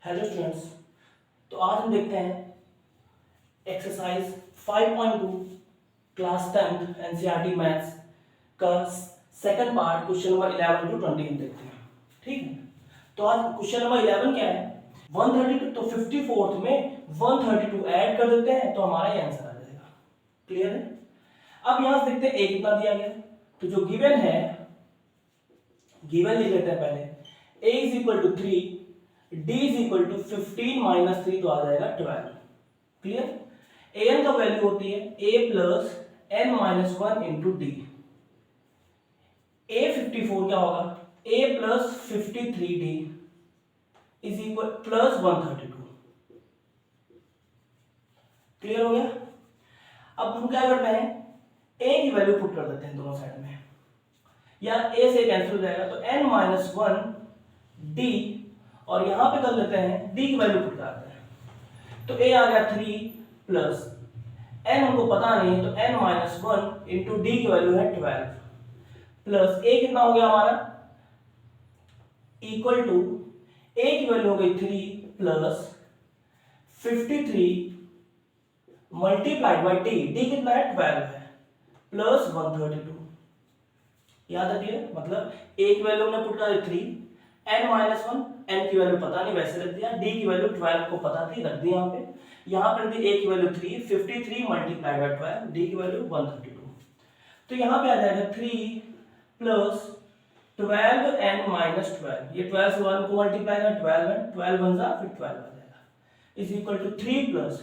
Hello students. तो आज हम देखते हैं exercise 5.2 class 10th NCERT maths का second part question number 11 to 20 हम देखते हैं। ठीक है, तो आज क्वेश्चन नंबर 11 क्या है, 132, तो 54th में 132 ऐड कर देते हैं तो हमारा ये आंसर आ जाएगा। क्लियर है। अब यहां से देखते हैं ए कितना दिया गया, तो जो गिवन है, गिवन लिख लेते हैं पहले, a is equal to 3, d is equal to 15 minus 3 तो आ जाएगा 12। क्लियर। an का वैल्यू होती है a plus n minus 1 into D. a 54 क्या होगा, a plus 53d is equal plus 132। Clear हो गया। अब हम क्या करते हैं, a की वैल्यू पुट कर देते हैं दोनों साइड में, या a से कैंसिल हो जाएगा तो n माइनस 1 d, और यहां पे कर लेते हैं d की वैल्यू पुट करते हैं तो a आ गया 3 प्लस n हमको पता नहीं है तो n माइनस 1 इंटू डी की वैल्यू है 12 प्लस a कितना हो गया हमारा, इक्वल टू a की वैल्यू हो गई 3 प्लस 53 मल्टीप्लाइड बाई d कितना है 12 है प्लस 132। याद रखिए, मतलब a की वैल्यू हमने पुट कर दी 3, n माइनस 1, n की वैल्यू पता नहीं वैसे रख दिया, d की वैल्यू 12 को पता थी रख दी यहाँ पे, यहाँ पर दी a की वैल्यू 3, 53 मल्टीप्लाइड बाई 12, d की वैल्यू 132। तो यहाँ पे आ जाएगा 3 प्लस 12 n माइनस 12, ये 12 से 1 को मल्टीप्लाई कर 12 है, 12 बन जा फिर 12 आ जाएगा, इज इक्वल टू 3 प्लस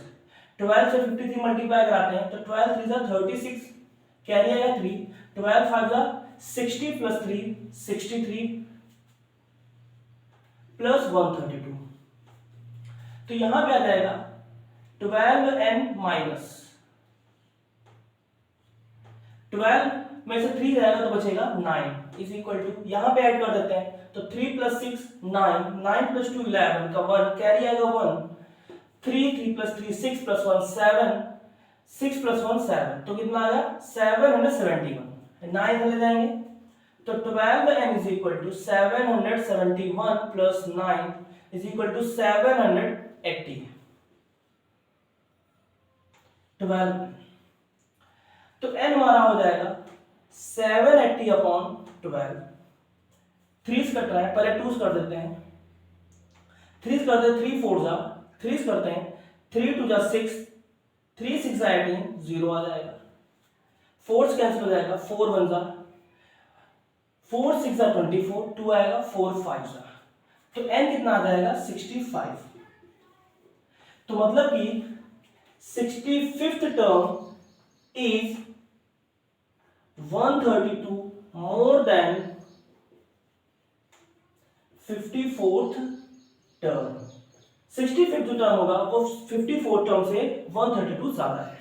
12 से 53 मल्टीप्लाई कराते हैं तो 12 3 जा 36, कैरी आएगा 3, 12 5 जा 60 प्लस 3 63 प्लस 132। तो यहां पे आ जाएगा 12n माइनस 12 में से 3 जाएगा तो बचेगा 9 इज इक्वल टू, यहां पे ऐड कर देते हैं तो 3 प्लस 6 9, 9 प्लस 2 11 का 1 कैरी आएगा 1, 3 3 प्लस 3 6 प्लस 1 7, 6 प्लस 1 7, तो कितना आया 771, 9 ले जाएंगे तो 12n is equal to 771 plus 9 is equal to 780। 12 तो n हमारा हो जाएगा 780 अपॉन 12, 3 कट रहा है, पहले 2 कर देते हैं, 3 करते हैं 3 4 जा 3 करते हैं, 3 2 जा 6, 3 6 जा 18, 0 आ जाएगा, 4 कैंसिल हो जाएगा, 4 1 जा 4 6 जा 24, 2 आएगा, 4 5 जा, तो n कितना आ जाएगा 65। तो मतलब कि 65th term is 132 more than 54th term. 65th जो टर्म होगा वो 54th टर्म से 132 ज्यादा है।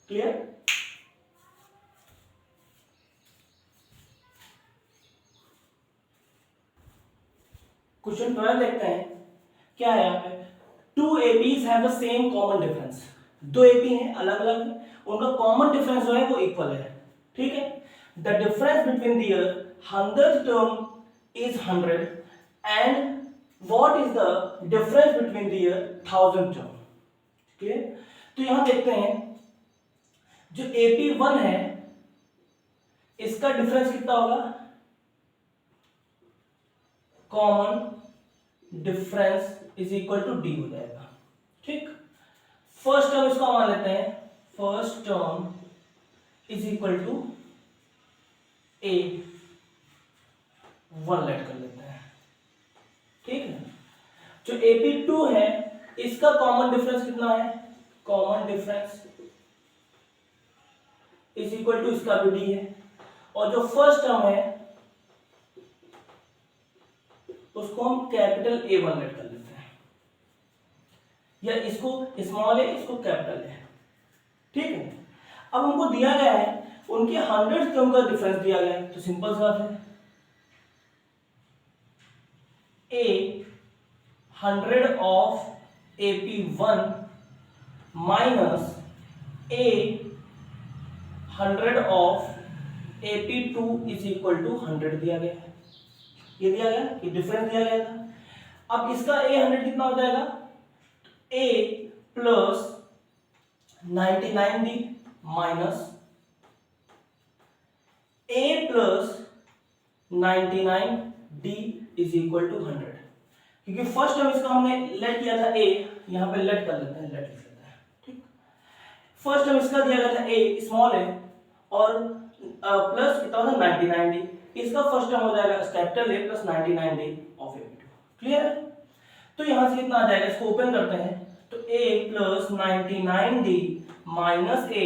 क्लियर। क्वेश्चन 12 देखते हैं, क्या है यहाँ पे, 2 APs have the same common difference, 2 AP हैं अलग अलग हैं, उनका कॉमन डिफरेंस जो है वो इक्वल है। ठीक है, the difference between their 100th term is 100 and what is the difference between their 1000th term. Clear. तो यहां देखते हैं जो AP1 है इसका डिफरेंस कितना होगा, common difference is equal to D हो जाएगा। ठीक, फर्स्ट टर्म इसको मान लेते हैं, first term is equal to A 1 let कर लेते हैं। ठीक है, जो AP2 है इसका कॉमन डिफरेंस कितना है, common difference is equal to इसका भी डी है, और जो फर्स्ट टर्म है उसको हम कैपिटल A1 लेट कर लेते हैं, या इसको स्मॉल ए इसको कैपिटल ए। ठीक है, अब हमको दिया गया है उनके 100th टर्म का डिफरेंस दिया गया है, तो सिंपल सा बात है, A 100 of AP1 minus A 100 of AP2 is equal to 100 दिया गया है, ये दिया गया, ये डिफरेंस दिया गया था। अब इसका a 100 कितना हो जाएगा, a plus 99d minus a plus 99d is equal to 100। क्योंकि फर्स्ट टर्म इसका हमने लेट किया था a, यहां पे लेट कर लेते हैं, लेट लिख लेते हैं, ठीक। फर्स्ट टर्म इसका दिया गया था a स्मॉल है और प्लस कितना होता है 99d, इसका फर्स्ट टर्म हो जाएगा capital A plus 99d of AB2। Clear है? तो यहां से कितना आ जाएगा, इसको ओपन करते हैं तो A plus 99d minus A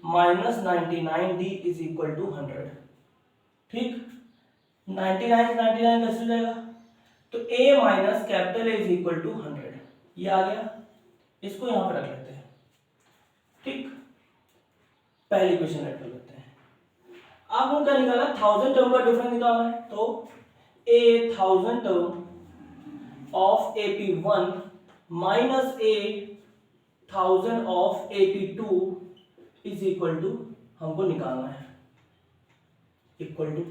minus 99d is equal to 100। ठीक, 99 99 कैसे हो जाएगा, तो A minus capital A is equal to 100, ये आ गया। इसको यहां पर रख लेते हैं, ठीक, पहली इक्वेशन रख लेते हैं। अब हम क्या निकालना है, 1000 टर्म का डिफरेंस निकालना है। तो a 1000 term of AP1 minus a 1000 of AP2 is equal to, हमको निकालना है, इक्वल टू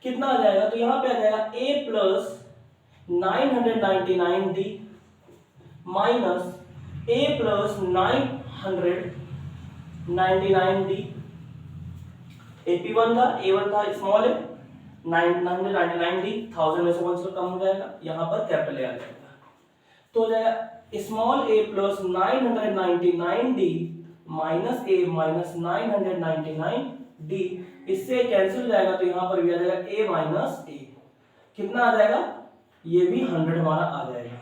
कितना आ जाएगा, तो यहां पे आ जाएगा a plus 999d minus a plus 999d। AP1 था, A1 था स्मॉल है, 999d 1000 में से 1 से कम हो जाएगा, यहां पर कैपिटल A आ जाएगा। तो हो जाएगा small a plus 999d minus a minus 999d, इससे कैंसिल हो जाएगा तो यहां पर भी आ जाएगा a माइनस a, कितना आ जाएगा, ये भी 100 हमारा आ जाएगा।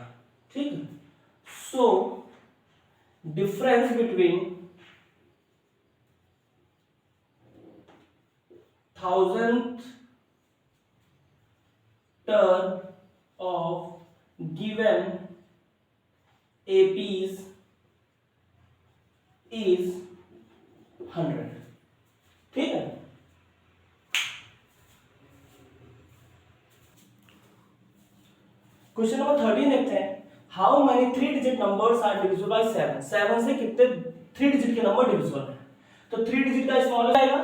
ठीक, so difference between 1000th term of given APs is 100। ठीक है, क्वेश्चन नंबर 13 देखते हैं। How many 3 digit numbers are divisible by 7? 7 से कितने 3 डिजिट के नंबर डिविजिबल है? तो 3 डिजिट का स्मॉलेस्ट आएगा,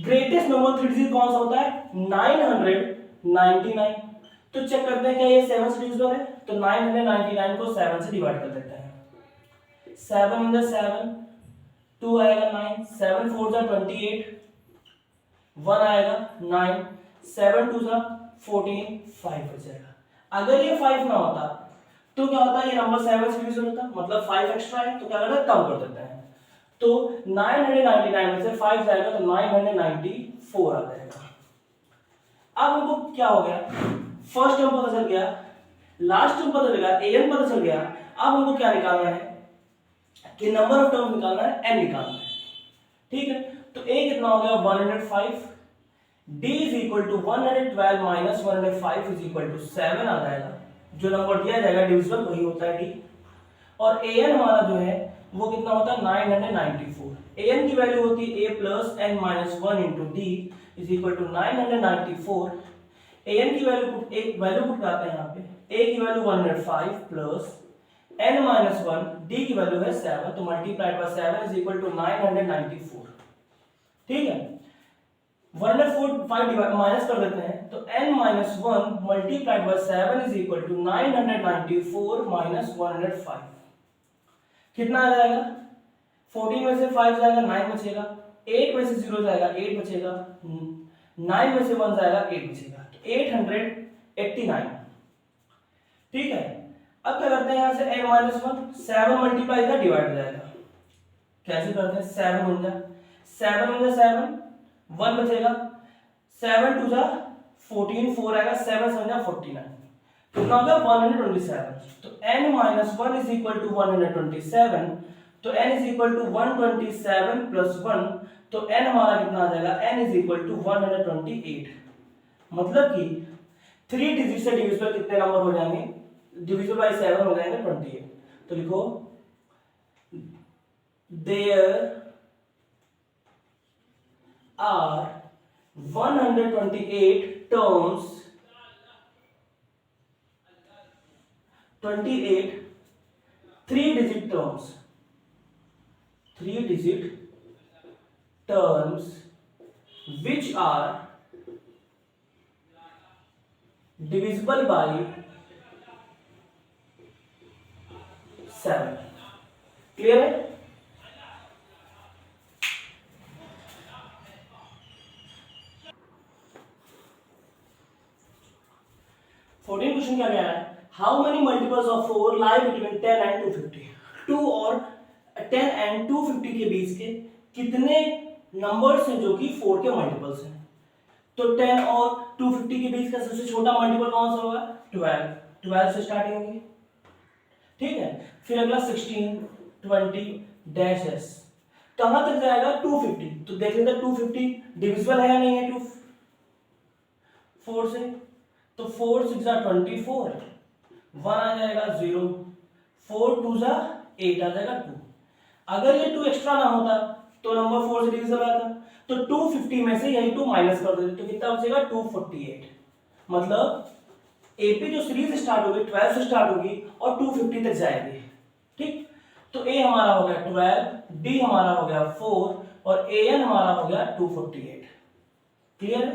ग्रेटेस्ट नंबर 3 डिजिट कौन सा होता है, 999। तो चेक करते हैं क्या ये 7 से डिविजिबल है, तो 999 को 7 से डिवाइड कर देते हैं। 7 × 7 2 आएगा 9, 7 4 जा 28, 1 आएगा 9, 7 2 जा 14, 5 बचेगा। अगर ये 5 ना होता तो क्या होता है, ये नंबर 7 से डिविजिबल होता, मतलब 5 एक्स्ट्रा है, तो क्या करते हैं, कम कर देते हैं। तो 999 में से 5 जाएगा तो 994 आ जाएगा। अब हमको क्या हो गया, फर्स्ट टर्म पता चल गया, लास्ट टर्म पता चल गया, an पता चल गया। अब हमको क्या निकालना है कि नंबर ऑफ टर्म निकालना है, n निकालना है। ठीक है, तो a कितना हो गया 105, d is equal to 112 minus 105 is equal to 7 आ जाएगा। जो नंबर दिया जाएगा डिविजिबल वही होता है d। और an हमारा जो है वो कितना होता है 994। an की वैल्यू होती है a plus n minus 1 into D is equal to 994। an की वैल्यू एक वैल्यू पुट करते हैं यहाँ पे, a की value 105 plus n minus 1, d की वैल्यू है 7, तो multiplied by 7 is equal to 994। ठीक है, 105 डिवाइड माइनस कर देते हैं तो n minus 1 multiplied by 7 is equal to 994 minus 105, कितना आ जाएगा, 14 में से 5 जाएगा 9 बचेगा, 8 में से 0 जाएगा 8 बचेगा, 9 में से 1 जाएगा 8 बचेगा, तो 889। ठीक है, अब क्या करते हैं, यहां से n माइनस 1 7 मल्टीप्लाई का डिवाइड हो जाएगा, कैसे करते हैं, 7 × 7 1 बचेगा, 7 2 जा 14 4 आएगा, 7 7 जा 49, कितना होगा 127। तो n minus 1 is equal to 127, तो n is equal to 127 plus 1, तो n हमारा कितना आ जाएगा, n इज इक्वल टू 128। मतलब कि 3 डिजिट से डिविजिबल कितने नंबर हो जाएंगे, डिविजिबल बाय 7 हो जाएंगे 28। तो लिखो there are 128 terms 28 3-digit terms, 3-digit terms which are divisible by 7। Clear है? फोर्टीन क्वेश्चन क्या कह रहा है? How many multiples of 4 lie between 10 and 250? 2 और 10 एंड 250 के बीच के कितने नंबर्स हैं जो कि 4 के मल्टीपल्स हैं? तो 10 और 250 के बीच का सबसे छोटा मल्टीपल कौन सा होगा? 12। 12 से स्टार्टिंग होगी, ठीक है। फिर अगला 16, 20 डैश एस, कहां तक जाएगा? 250। तो देख लेते 250 डिविजिबल है या नहीं है 4 से? तो 4 6 जा 24, 1 आ जाएगा 0, 4 2 जा 8 आ जाएगा 2। अगर ये 2 एक्स्ट्रा ना होता तो नंबर 4 से डिविजिबल आता, तो 250 में से यही 2 माइनस कर देते तो कितना बचेगा? 248। मतलब एपी जो सीरीज स्टार्ट होगी 12 से स्टार्ट होगी और 250 तक जाएगी, ठीक। तो ए हमारा हो गया 12, डी हमारा हो गया 4 और ए एन हमारा हो गया 248। क्लियर है?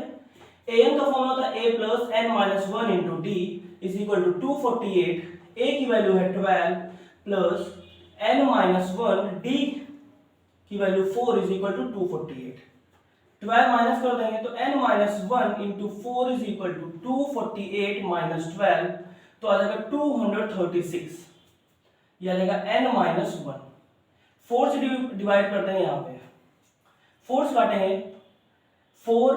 ए एन का फॉर्मूला था a plus N minus 1 into D is equal to 248। A की वैल्यू है 12 प्लस एन माइनस 1, डी की value 4 is equal to 248। 12 minus कर देंगे तो n minus 1 into 4 is equal to 248 minus 12, तो आ जाएगा 236। यह आ जाएगा n माइनस 1। 4 से डिवाइड कर देंगे, यहाँ पे 4 से काटेंगे, 4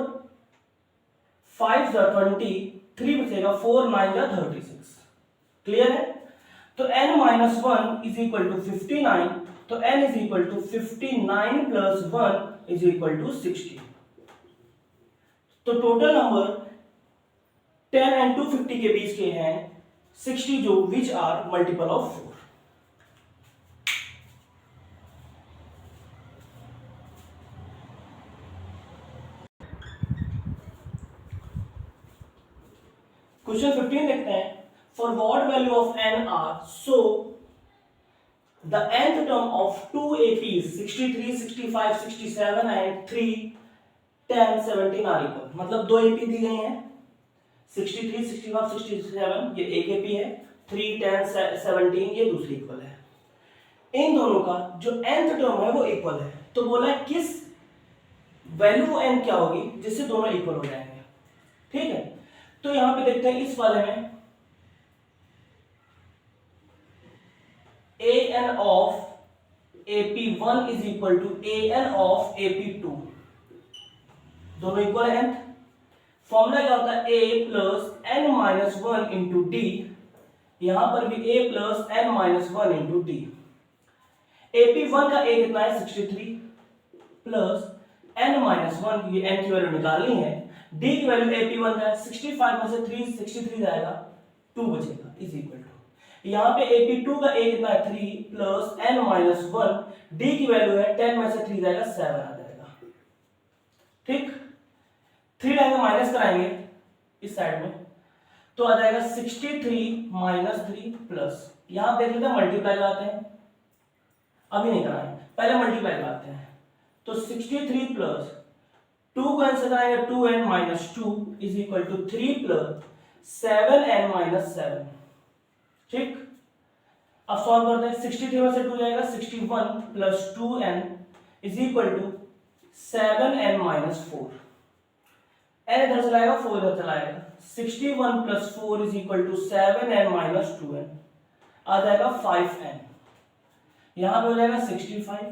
5 जा 20, 3 बचेगा, 4 9 जा 36। क्लियर है? तो n minus 1 is equal to 59, तो n is equal to 59 plus 1 is equal to 60। तो टोटल नंबर 10 एंड 250 के बीच के हैं 60, जो which are multiple of 4। Question 15 देखते हैं। For what value of n are so the nth term of 2 APs 63, 65, 67 and 3 10 17 are equal. मतलब 2 AP दी गई हैं, 63, 65, 67 ये एक AP है, 3 10 17 ये दूसरी इक्वल है। इन दोनों का जो nth टर्म है वो इक्वल है, तो बोला है किस वैल्यू n क्या होगी जिससे दोनों इक्वल हो जाएंगे, ठीक है। तो यहां पे देखते हैं इस वाले में an of AP1 is equal to an of AP2, दोनों इक्वल है। फॉर्मूला क्या होता है? a plus n minus 1 into D, यहां पर भी a plus n minus 1 into D. AP1 का a कितना है? 63 प्लस n माइनस 1, ये n की वैल्यू निकालनी है। d की वैल्यू AP1 का 65 में से 3 63 जाएगा, 2 बचेगा इज इक्वल टू, यहाँ पे AP2 का a कितना है? 3 प्लस n माइनस 1, d की वैल्यू है 10 में से 3 जाएगा 7 आ जाएगा, ठीक। 3 लाएंगे, माइनस कराएंगे इस साइड में, तो आ जाएगा 63 माइनस 3 प्लस, यहां देख लेते हैं मल्टीप्लाई लगाते हैं, अभी नहीं कराएंगे, पहले मल्टीप्लाई लगाते हैं। तो 63 प्लस 2 को आंसर कराएंगे, 2n minus 2 is equal to 3 plus 7n minus 7, ठीक। अब सॉल्व करते हैं, 63 में से 2 जाएगा, 61 plus 2n is equal to 7n minus 4। n इधर चला आएगा, 4 इधर चला आएगा, 61 plus 4 is equal to 7n minus 2n, आ जाएगा 5n। यहां पे हो जाएगा 65,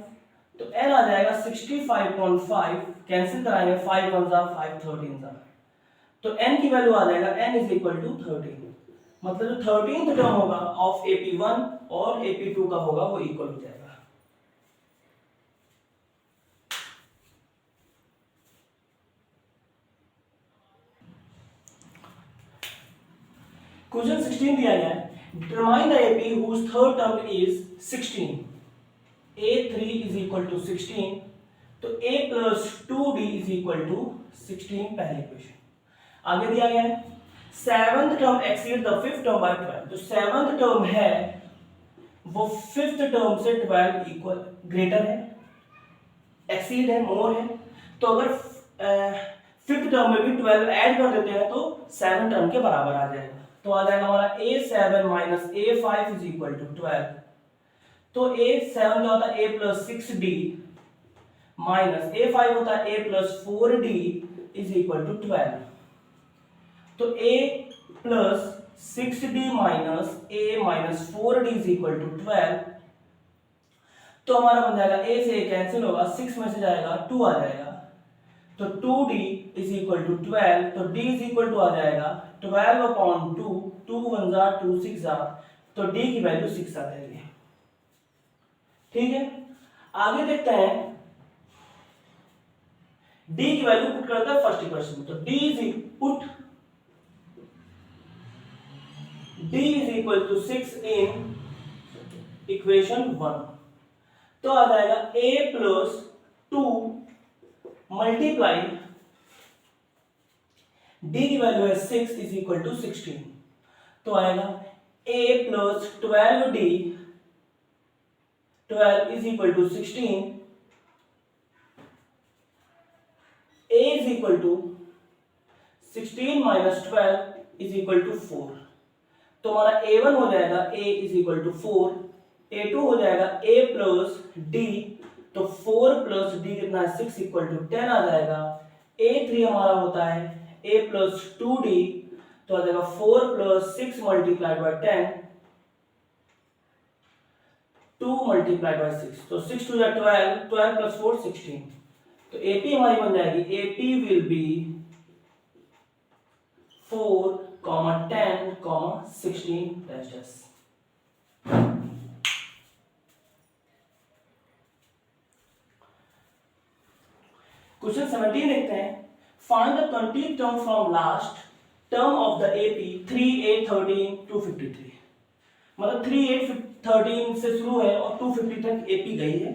तो n आ जाएगा 65.5, कैंसिल कराएंगे, 5 1 जा 5 13 जा, तो n की वैल्यू आ जाएगा n इज इक्वल टू 13। मतलब जो 13th टर्म होगा ऑफ AP1 और AP2 का होगा वो इक्वल हो जाएगा। क्वेश्चन 16 दिया गया है, determine the AP whose third term is 16। A3 is equal to 16, तो A plus 2D is equal to 16 पहली इक्वेशन। आगे दिया गया है, seventh term exceed the fifth term by 12। जो सेवंथ टर्म है वो फिफ्थ टर्म से 12 इक्वल ग्रेटर है, एक्सीड है, मोर है। तो अगर फिफ्थ टर्म में भी 12 ऐड कर देते हैं तो सेवन टर्म के बराबर आ जाएगा। तो आ जाएगा हमारा A7 minus A5 is equal to 12। तो A7 क्या होता है, A plus 6D minus A5 होता है A plus 4D is equal to 12। तो A plus 6D minus A minus 4D is equal to 12। तो हमारा बन जाएगा A से A कैंसिल होगा, 6 में से जाएगा 2 आ जाएगा, तो 2D इज इक्वल टू 12। तो D इज इक्वल टू आ जाएगा 12 अपॉन 2, 2 1 जा 2 6 जा, तो D की वैल्यू 6 आ जाएगी। ठीक है, आगे देखते हैं D की वैल्यू पुट करता है फर्स्ट इक्वेशन में। तो D is equal to 6 in equation 1। तो आ जाएगा A प्लस 2 मल्टीप्लाई D की वैल्यू है 6 इज इक्वल टू 16। तो आएगा A plus 12D 12 is equal to 16। A is equal to 16 minus 12 is equal to 4। तो हमारा A1 हो जाएगा A is equal to 4, A2 हो जाएगा A प्लस D, तो 4 प्लस D कितना है 6 इक्वल टू 10 आ जाएगा। A3 हमारा होता है A प्लस 2D, तो आ जाएगा 4 plus 6 multiplied by 10, 2 multiplied by 6, तो 6 टू 12, 12 प्लस 4 16। तो AP हमारी बन जाएगी AP will be 4, 10, 16 dash. Question 17 देखते हैं। Find the 20th term from last term of the AP 3, 8, 13 to 53। मतलब 3, 8, 13 से शुरू है और 250 तक AP गई है,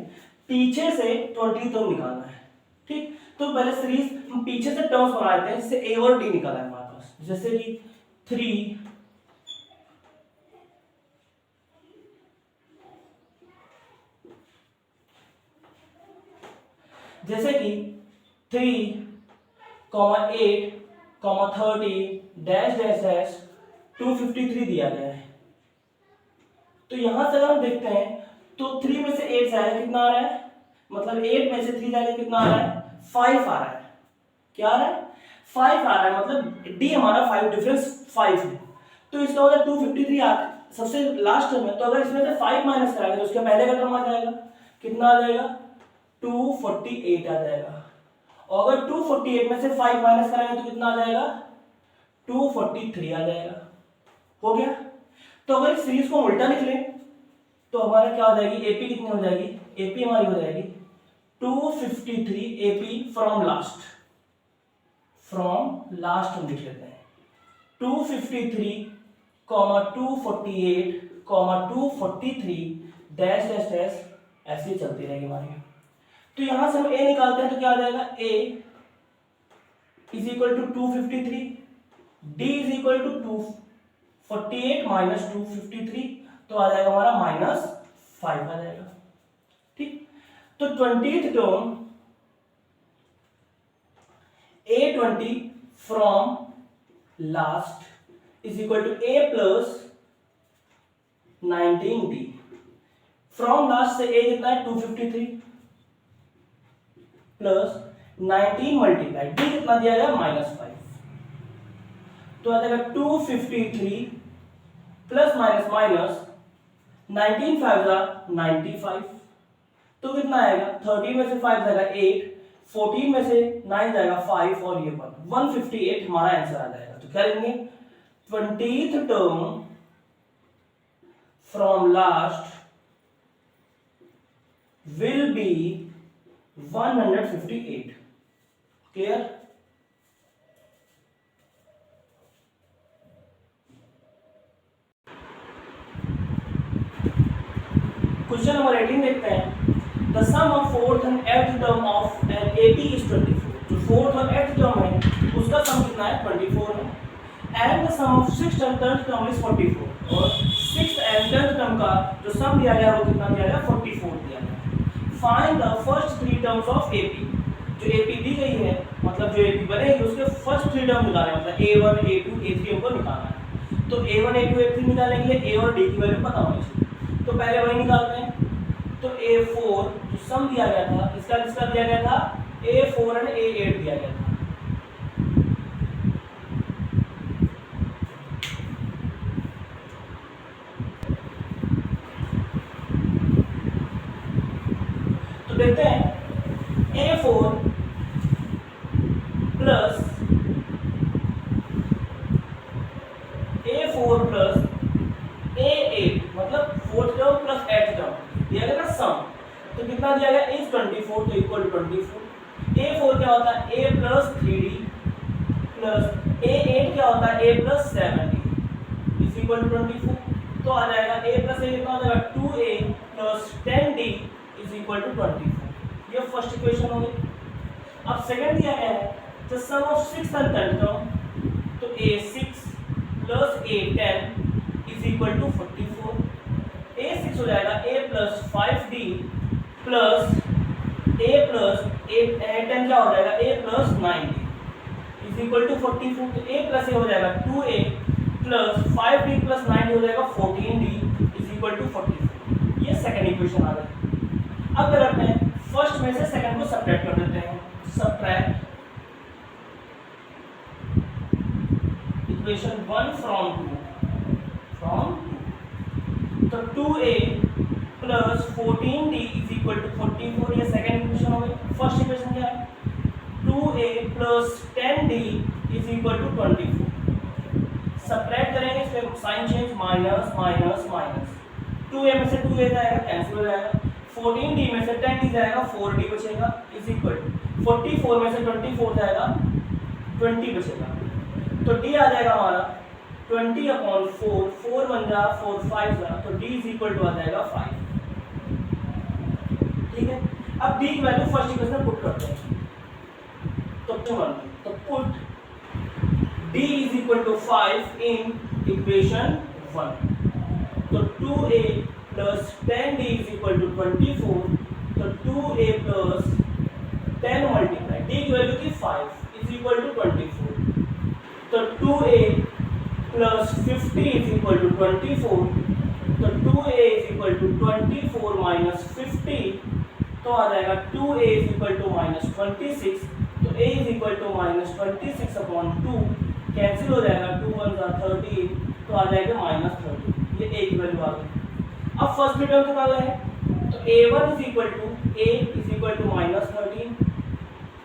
पीछे से 20 टर्म निकालना है। ठीक, तो पहले सीरीज पीछे से टर्म्स बना लेते हैं, जिससे A और D निकाला है हमारे पास। जैसे कि 3 8, 30 डैश डैश डैश 253 दिया गया है। तो यहां से अगर हम देखते हैं तो 3 में से 8 जाएगा कितना आ रहा है, मतलब 8 में से 3 जाएगा कितना आ रहा है, 5 आ रहा है। क्या आ रहा है, 5 आ रहा है, मतलब D हमारा 5 डिफरेंस 5 है। तो इसका मतलब 253 सबसे लास्ट टर्म है, तो अगर इसमें से 5 माइनस कराएंगे तो उसके पहले का टर्म आ जाएगा, कितना आ जाएगा 248 आ जाएगा। और अगर 248 में से 5 माइनस कराएंगे तो कितना आ जाएगा 243 आ जाएगा। हो गया। तो अगर इस सीरीज को उल्टा लिख लें तो हमारा क्या हो जाएगी, AP कितनी हो जाएगी, AP हमारी हो जाएगी 253 AP फ्रॉम लास्ट हम लिख लेते हैं 253, 248, 243 डैश डैश डैश ऐसे चलती रहेगी हमारी। तो यहां से हम A निकालते हैं तो क्या आ जाएगा, A is equal to 253, D is equal to 248 minus 253, तो आ जाएगा हमारा -5 आ जाएगा। ठीक, तो 20th term A20 from last is equal to A plus 19D। From last से A कितना है 253 प्लस 19 मल्टीप्लाई D कितना दिया गया -5, तो आ जाएगा 253 प्लस माइनस माइनस 19 5 जा 95, तो कितना आएगा 13 में से 5 जाएगा 8, 14 में से 9 जाएगा 5 और ये 158 हमारा आंसर आ जाएगा। तो क्या लिखेंगे, 20th term from last will be 158। Clear. Question number 18 देखते हैं। The sum of 4th and 8th term of an AP is 24। जो 4th और 8th टर्म है उसका सम कितना है 24 है। And the sum of 6th and 10th term is 44, और 6th एंड 10th टर्म का जो सम दिया गया वो कितना दिया गया 44 दिया गया। Find the first 3 terms of AP। जो AP दी गई है, मतलब जो AP बनेगी उसके फर्स्ट 3 टर्म निकालने, मतलब A1 A2 A3 हमको निकालना है। तो A1 A2 A3 निकालने के लिए A और D की वैल्यू पता होनी चाहिए। तो पहले वही निकालते हैं, तो A4 जो सम दिया गया था इसका किसका दिया गया था, A4 एंड A8 दिया गया था। तो देखते हैं A4 प्लस A8 मतलब fourth term plus th term दिया गया था सम। तो कितना दिया गया, इज 24 तो इक्वल टू 24। A4 क्या होता है, A plus 3D plus A8 क्या होता है, A plus 7D is equal to 24। तो आ जाएगा A प्लस A कितना हो जाएगा 2A plus 10D is equal to 24। ये फर्स्ट इक्वेशन हो गई। अब सेकंड दिया गया है the sum of 6 and 10 term, तो A6 plus A10 is equal to 44। A6 हो जाएगा A plus 5D plus A plus A10 क्या हो जाएगा, A plus 9D is equal to 44। तो A प्लस A हो जाएगा 2A plus 5D plus 9D हो जाएगा 14D इज इक्वल टू 44। ये सेकंड इक्वेशन आ गई। अब क्या करते हैं, फर्स्ट में से सेकंड को सब्ट्रैक्ट कर देते हैं। सब्ट्रैक्ट इक्वेशन 1 फ्रॉम 2 तो 2A plus 14D is equal to 44। ये सेकंड इक्वेशन हो गई। फर्स्ट इक्वेशन क्या है, 2A plus 10D is equal to 24। Subtract करेंगे, इसमें sign change, minus minus minus, 2A में से 2A जाएगा कैंसिल हो जाएगा, 14D में से 10D जाएगा 4D बचेगा इज इक्वल टू 44 में से 24 जाएगा 20 बचेगा। तो D आ जाएगा हमारा 20 अपॉन 4, 4 बन जा 4 5 जा, तो D इज इक्वल टू आ जाएगा 5। ठीक है, अब D की वैल्यू फर्स्ट इक्वेशन में पुट करते हैं। तो put D is equal to 5 in equation 1। तो 2A plus 10D is equal to 24। तो 2A प्लस 10 मल्टीप्लाई D की वैल्यू थी 5 इज इक्वल टू 24। तो 2A plus 50 is equal to 24। तो 2A is equal to 24 minus 50, तो आ जाएगा 2A is equal to minus 26। तो A is equal to minus 26 upon 2 cancel हो जाएगा, 2 1 जा 13, तो आ जाएगा माइनस 30। ये A की वैल्यू आ गई। अब फर्स्ट टर्म निकालना है, तो A1 is equal to A is equal to minus 13,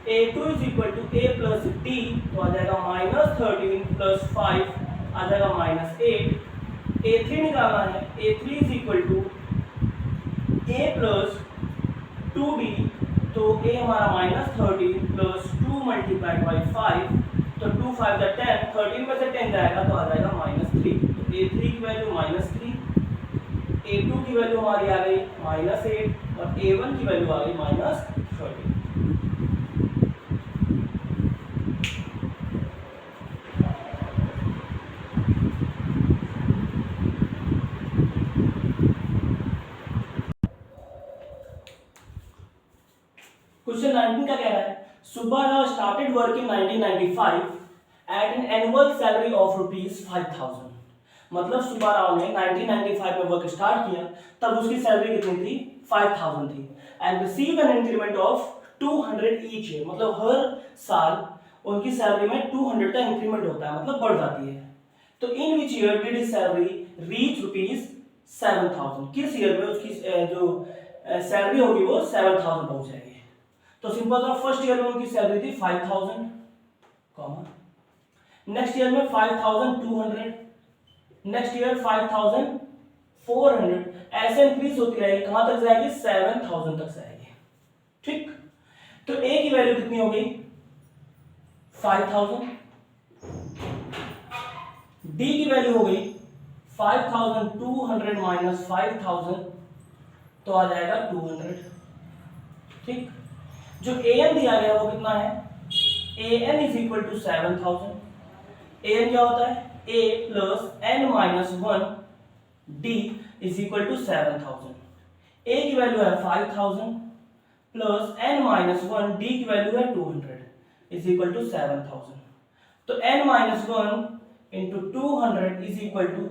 A2 is equal to A plus D, तो आ जाएगा माइनस 13 प्लस 5 आ जाएगा माइनस 8। A3 निकालना है, A3 is equal to A plus 2D, तो A हमारा माइनस 13 प्लस 2 मल्टीप्लाइड बाई 5, तो 2 5 जा 10, 13 में से 10 जाएगा तो आ जाएगा माइनस 3। तो A3 की वैल्यू माइनस 3, A2 की वैल्यू हमारी आ गई माइनस 8 और A1 की वैल्यू आ गई माइनस 13। क्वेश्चन 19 का कह रहा है Subbarao started work in 1995 at an annual salary of ₹5000। मतलब सुब्बाराव ने 1995 में वर्क स्टार्ट किया, तब उसकी सैलरी कितनी थी, 5000 थी, and receive an increment of 200 each year. मतलब हर साल उनकी सैलरी में 200 का इंक्रीमेंट होता है, मतलब बढ़ जाती है। तो in which year did his salary reach ₹7000। किस ईयर में उसकी जो सैलरी होगी वो 7000 पहुंच जाएगी। तो सिंपल था, फर्स्ट ईयर में उनकी सैलरी थी 5000, कॉमा नेक्स्ट ईयर में 5200, नेक्स्ट ईयर 5400, ऐसे इंक्रीज होती रहेगी, कहां तक जाएगी, 7000 तक जाएगी। ठीक, तो ए की वैल्यू कितनी हो गई, 5000, डी की वैल्यू हो गई 5200 माइनस 5000, तो आ जाएगा 200। ठीक, जो an दिया गया वो कितना है, an is equal to 7000। an क्या होता है, a plus n minus 1 d is equal to 7000। a की वैल्यू है 5000 प्लस n माइनस 1 d की वैल्यू है 200 इज इक्वल टू 7000। तो n minus 1 into 200 is equal to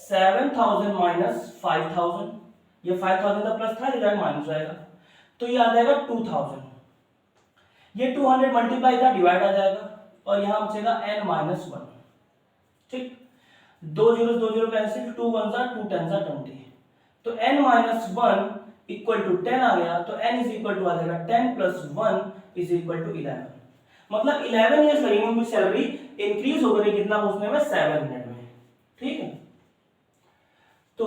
7000 minus 5000 ये 5000 का प्लस था, ये माइनस जाएगा, तो ये आ जाएगा 2000। ये 200 मल्टीप्लाई था, डिवाइड आ जाएगा, और यहां बचेगा n-1। ठीक, 2 कैंसिल, 2 1 जा 2 10 जा 20, तो n-1 इक्वल टू 10 आ गया, तो n इज इक्वल टू आ जाएगा 10 प्लस 1 इज इक्वल टू 11। मतलब 11 ईयर्स लगेंगे उनकी सैलरी इंक्रीज हो गई कितना पूछने में, 7 मिनट में। ठीक है, तो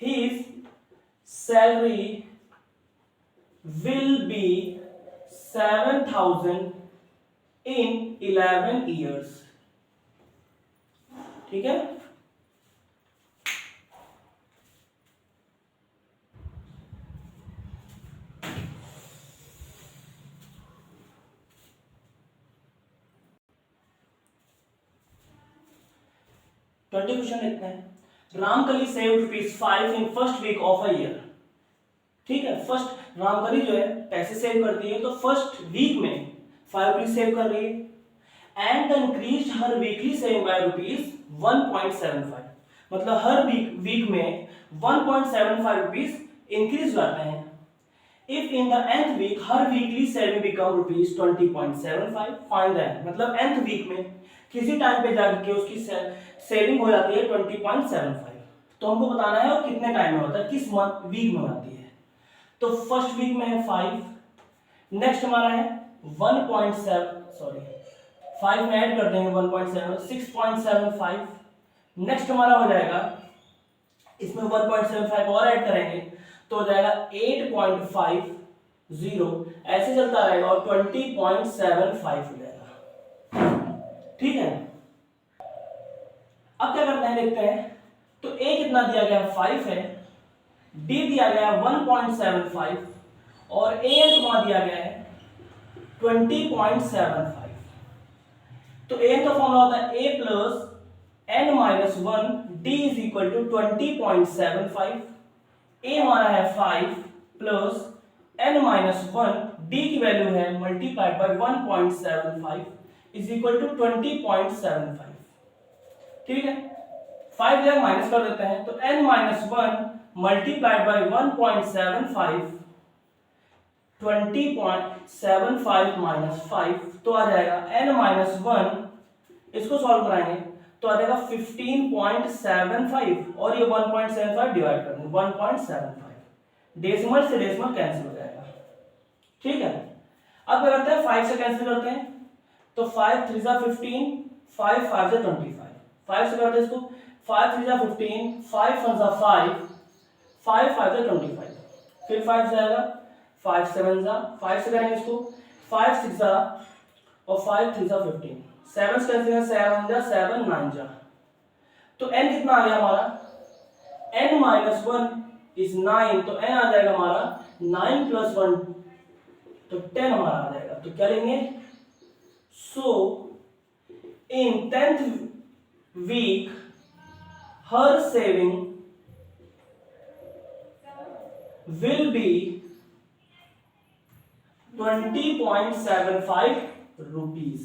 his salary will be 7,000 in 11 years। ठीक है, ट्वेंटी क्वेश्चन लिखते हैं। Ramkali saved ₹5 in first week of a year. ठीक है, फर्स्ट रामकली जो है पैसे सेव करती है, तो फर्स्ट वीक में ₹5 सेव कर रही है। एंड इंक्रीज हर वीकली सेविंग बाय ₹1.75। मतलब हर वीक में 1.75 रुपीज इंक्रीज करते हैं। If in the nth week हर weekly saving become ₹20.75, find the, मतलब nth वीक में किसी टाइम पे जाकर के उसकी सेविंग हो जाती है 20.75, तो हमको बताना है और कितने टाइम में होता है, किस मंथ वीक में होती है। तो फर्स्ट वीक में है 5, नेक्स्ट हमारा है 5 में ऐड कर देंगे 1.7, 6.75। नेक्स्ट हमारा हो जाएगा, इसमें 1.75 और ऐड करेंगे तो हो जाएगा 8.50, ऐसे चलता रहेगा और 20.75 हो जाएगा। ठीक है, अब क्या करते हैं देखते हैं। तो A कितना दिया गया 5 है, D दिया गया 1.75 और AN वहां दिया गया है 20.75। तो AN का फॉर्मूला होता है A plus n-1 D is equal to 20.75। A हमारा है 5 प्लस n-1 D की वैल्यू है multiplied by 1.75 is equal to 20.75। ठीक है, 5 जगह माइनस कर देते हैं, तो n-1 मल्टीप्लाइड बाय 1.75, 20.75 माइनस 5, तो आ जाएगा n-1, इसको सॉल्व कराएंगे तो आ जाएगा 15.75 और ये 1.75 डिवाइड कर देंगे 1.75, डेसिमल से डेसिमल कैंसिल हो जाएगा। ठीक है, अब क्या करते हैं 5 से कैंसिल करते हैं, तो 5 3 जा 15, 5 5 जा 25, 5 से करते हैं इसको, 5 3 जा 15, 5 1 जा 5, 5 5 जा 25, फिर 5 जाएगा, 5 7 जा, 5 से करेंगे इसको, 5 6 जा और 5 3 जा 15, 7 से कैंसिल है, 7 जा 7 9 जा, तो n कितना आ गया हमारा, n-1 इज 9, तो n आ जाएगा हमारा 9 प्लस 1, तो 10 हमारा आ जाएगा। तो क्या लेंगे, सो इन 10th week her saving will be 20.75 rupees।